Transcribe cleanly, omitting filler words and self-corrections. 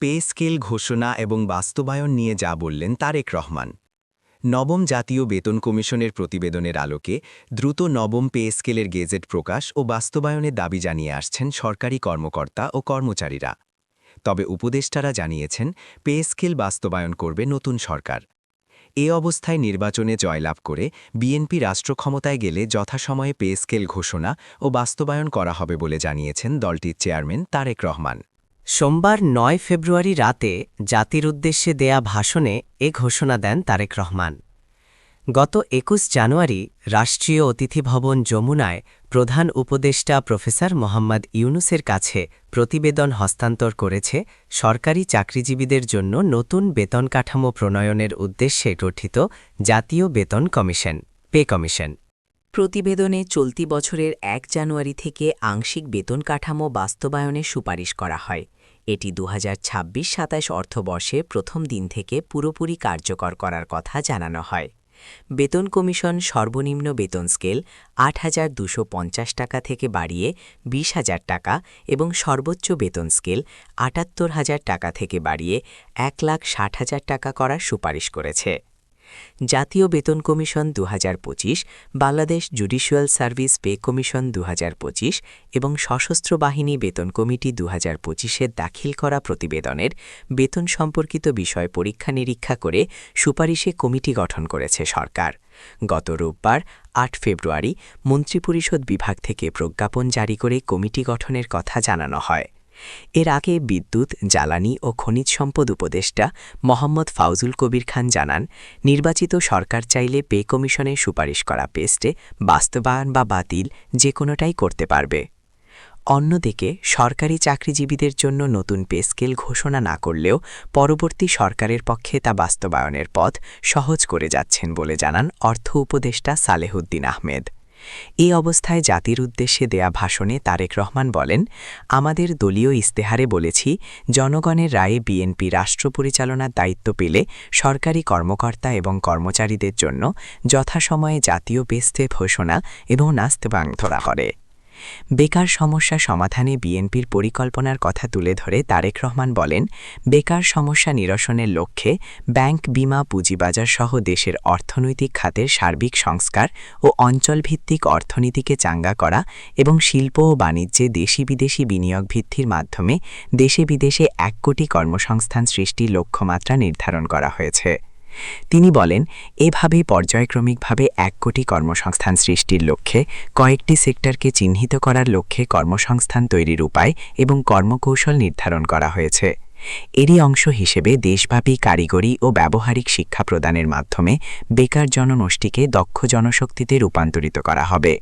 Pay scale ঘোষণা এবং বাস্তবায়ন নিয়ে যা বললেন তারেক রহমান। নবম জাতীয় বেতন কমিশনের প্রতিবেদনের আলোকে দ্রুত নবম পে স্কেলের গেজেট প্রকাশ ও বাস্তবায়নের দাবি জানিয়ে আসছেন সরকারি কর্মকর্তা ও কর্মচারীরা। তবে উপদেষ্টারা জানিয়েছেন পে স্কেল বাস্তবায়ন করবে নতুন সরকার। এ অবস্থায় নির্বাচনে জয়লাভ করে বিএনপি রাষ্ট্রক্ষমতায় গেলে যথাসময়ে পে স্কেল ঘোষণা ও বাস্তবায়ন করা হবে বলে জানিয়েছেন দলটির চেয়ারম্যান তারেক রহমান। সোমবার ৯ ফেব্রুয়ারি রাতে জাতির উদ্দেশ্যে দেয়া ভাষণে এ ঘোষণা দেন তারেক রহমান। গত ২১ জানুয়ারি রাষ্ট্রীয় অতিথি ভবন যমুনায় প্রধান উপদেষ্টা প্রফেসর মোহাম্মদ ইউনুসের কাছে প্রতিবেদন হস্তান্তর করেছে সরকারি চাকরিজীবীদের জন্য নতুন বেতন কাঠামো প্রণয়নের উদ্দেশ্যে গঠিত জাতীয় বেতন কমিশন, পে কমিশন। প্রতিবেদনে চলতি বছরের ১ জানুয়ারি থেকে আংশিক বেতন কাঠামো বাস্তবায়নের সুপারিশ করা হয়। এটি ২০২৬-২৭ অর্থবর্ষে প্রথম দিন থেকে পুরোপুরি কার্যকর করার কথা জানানো হয়। বেতন কমিশন সর্বনিম্ন বেতন স্কেল ৮,২৫০ টাকা থেকে বাড়িয়ে ২০,০০০ টাকা এবং সর্বোচ্চ বেতন স্কেল ৭৮,০০০ টাকা থেকে বাড়িয়ে ১,৬০,০০০ টাকা করার সুপারিশ করেছে। জাতীয় বেতন commission ২০২৫, Bangladesh judicial service pay commission ২০২৫ এবং সশস্ত্র বাহিনী বেতন কমিটি ২০২৫-এর দাখিল করা প্রতিবেদনের বেতন সম্পর্কিত বিষয় পরীক্ষা-নিরীক্ষা করে সুপারিশে কমিটি গঠন করেছে সরকার। গত রোববার ৮ ফেব্রুয়ারি মন্ত্রিপরিষদ বিভাগ থেকে প্রজ্ঞাপন জারি করে কমিটি গঠনের কথা জানানো হয়। এর আগে বিদ্যুৎ, জ্বালানি ও খনিজ সম্পদ উপদেষ্টা মোহাম্মদ ফাউজুল কবির খান জানান, নির্বাচিত সরকার চাইলে পে কমিশনের সুপারিশ করা পেস্টে বাস্তবায়ন বা বাতিল যে কোনোটাই করতে পারবে। অন্যদিকে সরকারি চাকরিজীবীদের জন্য নতুন পে স্কেল ঘোষণা না করলেও পরবর্তী সরকারের পক্ষে তা বাস্তবায়নের পথ সহজ করে যাচ্ছেন বলে জানান অর্থ উপদেষ্টা সালেহুদ্দিন আহমেদ। এই অবস্থায় জাতির উদ্দেশ্যে দেয়া ভাষণে তারেক রহমান বলেন, আমাদের দলীয় ইস্তেহারে বলেছি, জনগণের রায়ে বিএনপি রাষ্ট্র পরিচালনার দায়িত্ব পেলে সরকারি কর্মকর্তা এবং কর্মচারীদের জন্য যথাসময়ে জাতীয় পে স্কেল ঘোষণা এবং বাস্তবায়ন করা হবে। বেকার সমস্যা সমাধানে বিএনপির পরিকল্পনার কথা তুলে ধরে তারেক রহমান বলেন, বেকার সমস্যা নিরসনের লক্ষ্যে ব্যাংক, বিমা, পুঁজিবাজার সহ দেশের অর্থনৈতিক খাতের সার্বিক সংস্কার ও অঞ্চলভিত্তিক অর্থনীতিকে চাঙ্গা করা এবং শিল্প ও বাণিজ্যে দেশি-বিদেশি বিনিয়োগ বৃদ্ধির মাধ্যমে দেশে-বিদেশে ১ কোটি কর্মসংস্থান সৃষ্টির লক্ষ্যমাত্রা নির্ধারণ করা হয়েছে। তিনি বলেন, এভাবেই পর্যায়ক্রমিকভাবে ১ কোটি কর্মসংস্থান সৃষ্টির লক্ষ্যে কয়েকটি সেক্টরকে চিহ্নিত করার লক্ষ্যে কর্মসংস্থান তৈরির উপায় এবং কর্মকৌশল নির্ধারণ করা হয়েছে। এরই অংশ হিসেবে দেশব্যাপী কারিগরি ও ব্যবহারিক শিক্ষা প্রদানের মাধ্যমে বেকার জনগোষ্ঠীকে দক্ষ জনশক্তিতে রূপান্তরিত করা হবে।